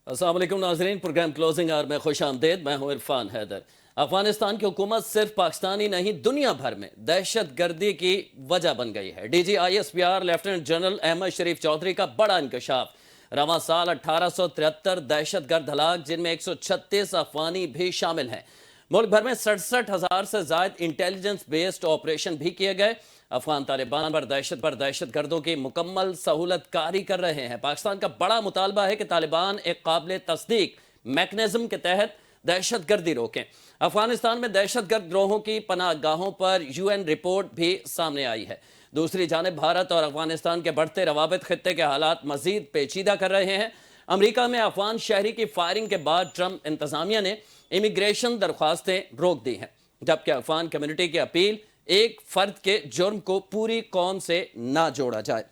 अस्सलाम वालेकुम नाज़रीन, प्रोग्राम क्लोजिंग आवर में खुश आमदेद। मैं हूँ इरफान हैदर। अफगानिस्तान की हुकूमत सिर्फ पाकिस्तान ही नहीं दुनिया भर में दहशत गर्दी की वजह बन गई है। DGISPR लेफ्टिनेंट जनरल अहमद शरीफ चौधरी का बड़ा इंकशाफ। रवां साल 1873 दहशत गर्द हलाक, जिनमें 136 अफगानी भी शामिल हैं। मुल्क भर में 67,000 से ज्यादा इंटेलिजेंस बेस्ड ऑपरेशन भी किए गए। अफगान तालिबान पर दहशत गर्दों की मुकम्मल सहूलत कारी कर रहे हैं। पाकिस्तान का बड़ा मुतालबा है कि तालिबान एक काबिल तस्दीक मैकेनिज्म के तहत दहशत गर्दी रोकें। अफगानिस्तान में दहशत गर्द गिरोहों की पनाह गाहों पर UN रिपोर्ट भी सामने आई है। दूसरी जानिब भारत और अफगानिस्तान के बढ़ते रवाबित खित्ते के हालात मजीद पेचीदा कर रहे हैं। अमरीका में अफगान शहरी की फायरिंग के बाद ट्रंप इंतजामिया ने इमिग्रेशन दरख्वास्तें रोक दी हैं, जबकि अफगान कम्युनिटी की अपील एक फर्द के जुर्म को पूरी कौम से ना जोड़ा जाए।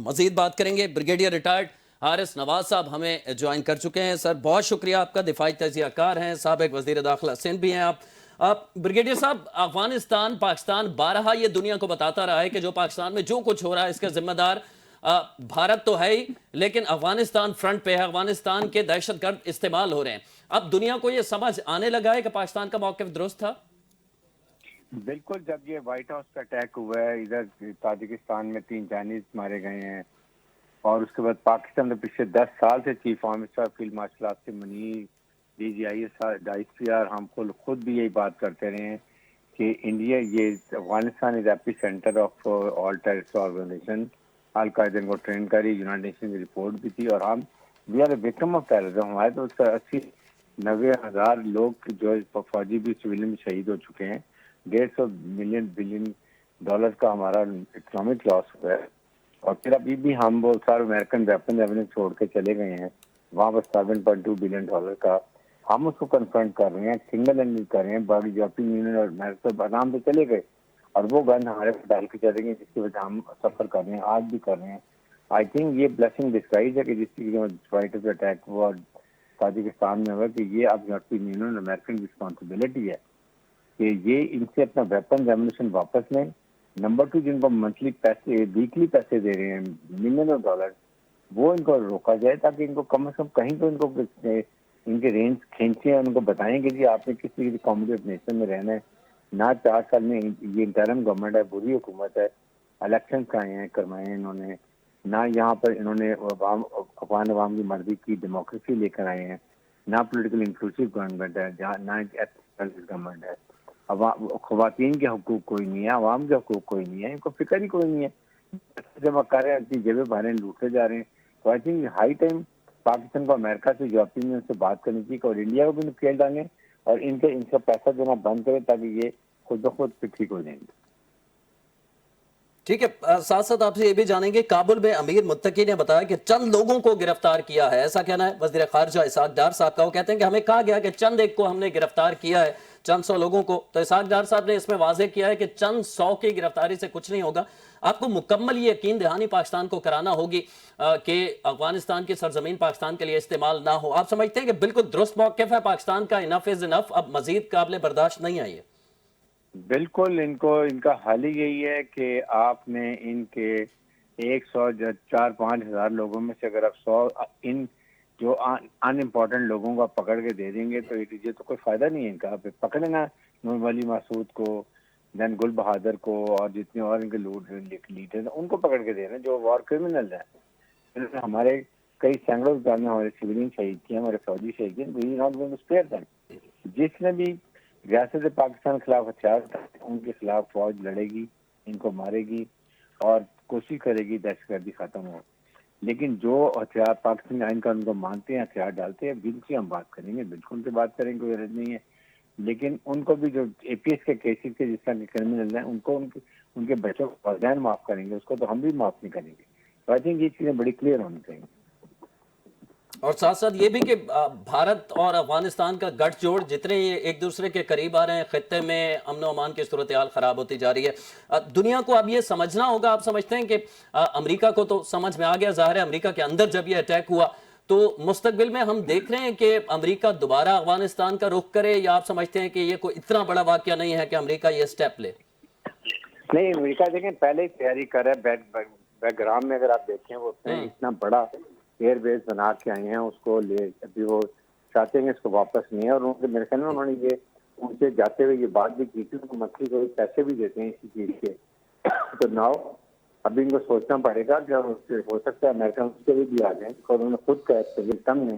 मजीद बात करेंगे। ब्रिगेडियर रिटायर्ड हारिस नवाज साहब हमें ज्वाइन कर चुके हैं। सर, बहुत शुक्रिया आपका। दिफाई तजियाकार हैं, साबिक वजीर दाखिला सिंध भी हैं आप। ब्रिगेडियर साहब, अफगानिस्तान पाकिस्तान बारहा ये दुनिया को बताता रहा है कि जो पाकिस्तान में जो कुछ हो रहा है इसके जिम्मेदार भारत तो है ही, लेकिन अफगानिस्तान फ्रंट पे है। अफगानिस्तान के दहशतगर्द इस्तेमाल हो रहे हैं। अब दुनिया को ये समझ आने लगा है कि पाकिस्तान का मौक़िफ़ दुरुस्त था। बिल्कुल, जब ये व्हाइट हाउस पे अटैक हुआ है, इधर ताजिकिस्तान में 3 चाइनीज मारे गए हैं, और उसके बाद पाकिस्तान में पिछले 10 साल से chief officer field marshal Asim Munir, DGISPR हम खुद भी यही बात करते रहे हैं कि इंडिया, ये Afghanistan is epicentre of all terrorist organisation. Al Qaeda को ट्रेन करी, यूनाइटेड नेशन की रिपोर्ट भी थी, और हम we are a victim of terrorism. हमारे तो 80-90 हज़ार लोग जो फौजी भी सिविलियन भी शहीद हो चुके हैं। 150 मिलियन बिलियन डॉलर का हमारा इकोनॉमिक लॉस हुआ है, और फिर अभी भी हम वो सारे अमेरिकन वेपन रेवेन्यू छोड़ के चले गए हैं। वहाँ पर $7.2 बिलियन का हम उसको कन्फ्रंट कर रहे हैं, सिंगल हैंडेड कर रहे हैं। बाकी यूरोपियन यूनियन और अमेरिका तो आराम से चले गए, और वो गन हमारे पर डाल के चलेंगे, जिसकी वजह हम सफर कर रहे हैं, आज भी कर रहे हैं। आई थिंक ये ब्लेसिंग डिस्गाइज है कि जिसकी व्हाइट हाउस अटैक हुआ और ताजिकिस्तान में हुआ, कि ये अब यूरोपियन यूनियन और अमेरिकन की रिस्पॉन्सिबिलिटी है कि ये इनसे अपना वेपन रेवोल्यूशन वापस लें। नंबर 2, जिनको मंथली पैसे, वीकली पैसे दे रहे हैं मिलियन ऑफ डॉलर, वो इनको रोका जाए, ताकि इनको कम से कम कहीं तो इनको इनके रेंज खींचे, उनको बताएं कि जी आपने किस तरीके की कॉम्युनिस्ट नेशन में रहना है ना। 4 साल में ये इंटरम गवर्नमेंट है, बुरी हुकूमत है, इलेक्शन करवाए हैं इन्होंने ना, यहाँ पर इन्होंने अफगान अवाम की मर्जी की डेमोक्रेसी लेकर आए हैं ना, पोलिटिकल इंक्लूसिव गवर्नमेंट है, जहाँ ना गवर्नमेंट है। ख़वातीन के हकूक़ कोई नहीं है, अवाम के हकूक़ कोई नहीं है, इनको फिक्र ही कोई नहीं है। जमा कर रहे हैं, अपनी जेबें भर रहे हैं, लूटते जा रहे हैं। तो I think high time Pakistan को अमेरिका से, यूरोपियन यूनियन से बात करनी चाहिए, और इंडिया को भी नुकेल डालें, और इनका पैसा देना बंद करें, ताकि ये खुद ब खुद ठीक हो जाएंगे। ठीक है, साथ साथ आपसे ये भी जानेंगे, काबुल में अमीर मुत्तकी ने बताया कि चंद लोगों को गिरफ्तार किया है। ऐसा कहना है वज़ीर ख़ारिजा इसहाक डार साहब का। वो कहते हैं कि हमें कहा गया कि चंद एक को हमने गिरफ्तार किया है, चंद 100 लोगों को। तो इसहाक डार साहब ने इसमें वाज़ेह किया है कि चंद 100 की गिरफ्तारी से कुछ नहीं होगा। आपको मुकम्मल ये यकीन दहानी पाकिस्तान को कराना होगी कि अफगानिस्तान की सरजमीन पाकिस्तान के लिए इस्तेमाल ना हो। आप समझते हैं कि बिल्कुल दुरुस्त मौक़िफ़ है पाकिस्तान का, इनफ इज़ इनफ, अब मज़ीद काबिल बर्दाश्त नहीं है ये? बिल्कुल, इनका हाल ही यही है कि आपने इनके 100 4-5 हज़ार लोगों में से अगर आप 100 इन जो अनइम्पोर्टेंट लोगों को पकड़ के दे देंगे, तो ये तो कोई फायदा नहीं है इनका। आप पकड़े ना नूर अली मासूद को, देन गुल बहादुर को, और जितने और इनके लीडर हैं उनको पकड़ के दे रहे हैं, जो वॉर क्रिमिनल हैं। इन्होंने हमारे कई सैकड़ों में हमारे सिविलियन शहीद किए, हमारे फौजी शहीद किए। We not going to spare them. जिसने भी रियासत पाकिस्तान के खिलाफ हथियार उनके खिलाफ फौज लड़ेगी, इनको मारेगी, और कोशिश करेगी दहशतगर्दी खत्म हो। लेकिन जो हथियार पाकिस्तान आइन का उनको मानते हैं, हथियार डालते हैं, बिल्कुल हम बात करेंगे, बिल्कुल उनसे बात करेंगे, कोई हर्ज नहीं है। लेकिन उनको भी जो APS के केसेस के जिस तरह के क्रिमिनल हैं, उनको उनके बच्चों को वरदान माफ करेंगे, उसको तो हम भी माफ नहीं करेंगे। तो आई थिंक ये चीजें बड़ी क्लियर होनी चाहिए। और साथ साथ ये भी कि भारत और अफगानिस्तान का गठजोड़ जितने ये एक दूसरे के करीब आ रहे हैं, खत्ते में अमन अमान की सूरत हाल खराब होती जा रही है। दुनिया को अब ये समझना होगा। आप समझते हैं कि अमेरिका को तो समझ में आ गया, ज़ाहिर है अमेरिका के अंदर जब ये अटैक हुआ, तो मुस्तकबिल में हम देख रहे हैं कि अमेरिका दोबारा अफगानिस्तान का रुख करे, या आप समझते हैं कि ये कोई इतना बड़ा वाकया नहीं है कि अमेरिका ये स्टेप ले? नहीं, अमेरिका देखें पहले ही तैयारी कर रहा है। बैकग्राउंड में अगर आप देखें, वो इतना बड़ा ایئر بیس بنا کے آئے ہیں اس کو لے، ابھی وہ چاہتے ہیں کہ اس کو واپس نہیں ہے، اور ان کے میرے خیال میں انہوں نے یہ ان سے جاتے ہوئے یہ بات بھی کی تھی، ان کو مچھلی کو پیسے بھی دیتے ہیں اسی چیز کے. تو ناؤ ابھی ان کو سوچنا پڑے گا کہ ہو سکتا ہے امریکن اس کے بھی آ جائیں، اور انہوں نے خود کہا پاکستان نے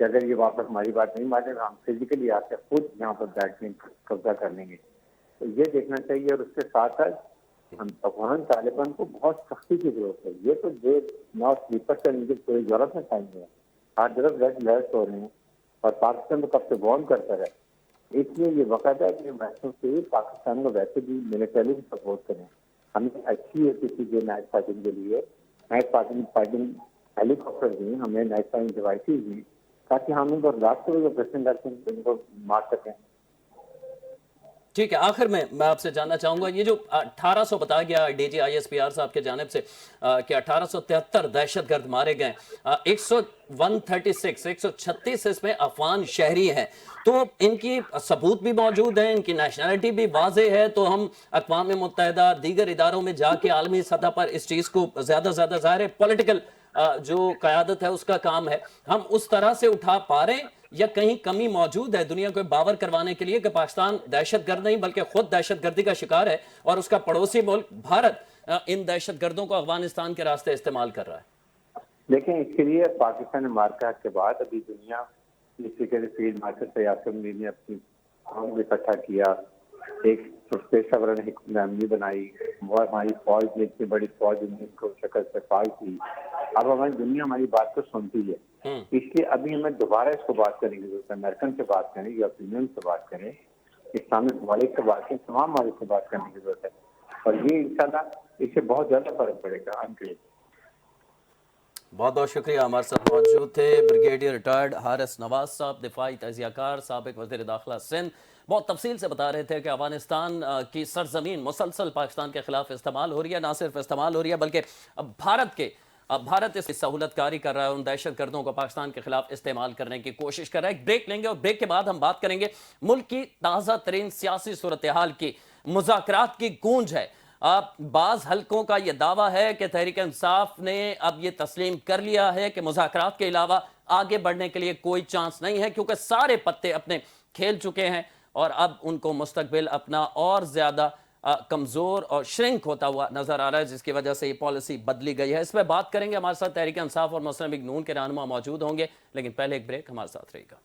کہ اگر یہ واپس ہماری بات نہیں مانے تو ہم فزیکلی آ کے خود یہاں پر بیٹھ کے قبضہ کر لیں گے. تو یہ دیکھنا چاہیے، اور اس کے ساتھ ساتھ ہم افغان طالبان کو بہت سختی کی ضرورت ہے. یہ تو جو نو سلیپر سے ان کی کوئی ضرورت نہیں چاہیے. ہر طرف ریڈ الرٹ ہو رہے ہیں اور پاکستان تو کب سے وارن کرتا رہا. اس لیے یہ وقت ہے کہ ویسوں سے پاکستان کو ویسے بھی ملٹری بھی سپورٹ کریں. ہمیں اچھی ہے کسی کے نائٹ فائٹنگ کے لیے نائٹ فائٹنگ ہیلی کاپٹر دی، ہمیں نائٹ فائٹنگ ڈیوائسز دی، تاکہ ہم ان کو رات کو جو پریشن کرتے ہیں ان کو مار سکیں. ٹھیک ہے، آخر میں آپ سے جاننا چاہوں گا، یہ جو 1800 بتایا گیا D G I S P R صاحب کی جانب سے کہ 1873 دہشت گرد مارے گئے، 136 اس میں افغان شہری ہیں، تو ان کی ثبوت بھی موجود ہیں، ان کی نیشنلٹی بھی واضح ہے. تو ہم اقوام متحدہ دیگر اداروں میں جا کے عالمی سطح پر اس چیز کو زیادہ ظاہر ہے پولیٹیکل جو قیادت ہے اس کا کام ہے، ہم اس طرح سے اٹھا پا رہے ہیں یا کہیں کمی موجود ہے دنیا کو باور کروانے کے لیے کہ پاکستان دہشت گرد نہیں بلکہ خود دہشت گردی کا شکار ہے اور اس کا پڑوسی ملک بھارت ان دہشت گردوں کو افغانستان کے راستے استعمال کر رہا ہے؟ لیکن اس کے لیے پاکستان مارکیٹ کے بعد ابھی دنیا جس طریقے سے فیلڈ مارشل سیاست علی نے اپنی قوم کو اکٹھا کیا، ایک پیشہ ورانہ حکمت عملی بنائی، وہ ہماری فوج نے اتنی بڑی فوج ان کو شکل سے پائی تھی. اب ہماری دنیا ہماری بات کو سنتی ہے، اس لیے ابھی ہمیں دوبارہ اس کو بات کرنے کی ضرورت ہے. امریکن سے بات کریں، یورپین یونین سے بات کریں، اسلامی ممالک سے بات کریں، تمام ممالک سے بات کرنے کی ضرورت ہے. اور یہ انشاءاللہ اس سے بہت زیادہ فرق پڑے گا ہم کے لیے. بہت بہت شکریہ. ہمارے ساتھ موجود تھے بریگیڈیئر ریٹائرڈ حارث نواز صاحب، دفاعی تجزیہ کار، سابق وزیر داخلہ سندھ. بہت تفصیل سے بتا رہے تھے کہ افغانستان کی سرزمین مسلسل پاکستان کے خلاف استعمال ہو رہی ہے، نہ صرف استعمال ہو رہی ہے بلکہ بھارت اس کی سہولت کاری کر رہا ہے، ان دہشت گردوں کو پاکستان کے خلاف استعمال کرنے کی کوشش کر رہا ہے. ایک بریک لیں گے اور بریک کے بعد ہم بات کریں گے ملک کی تازہ ترین سیاسی صورتحال کی. مذاکرات کی گونج ہے. بعض حلقوں کا یہ دعویٰ ہے کہ تحریک انصاف نے اب یہ تسلیم کر لیا ہے کہ مذاکرات کے علاوہ آگے بڑھنے کے لیے کوئی چانس نہیں ہے، کیونکہ سارے پتے اپنے کھیل چکے ہیں اور اب ان کو مستقبل اپنا اور زیادہ کمزور اور شرنک ہوتا ہوا نظر آ رہا ہے، جس کی وجہ سے یہ پالیسی بدلی گئی ہے. اس پہ بات کریں گے. ہمارے ساتھ تحریک انصاف اور مسلم لیگ نون کے رہنما موجود ہوں گے، لیکن پہلے ایک بریک. ہمارے ساتھ رہے گا.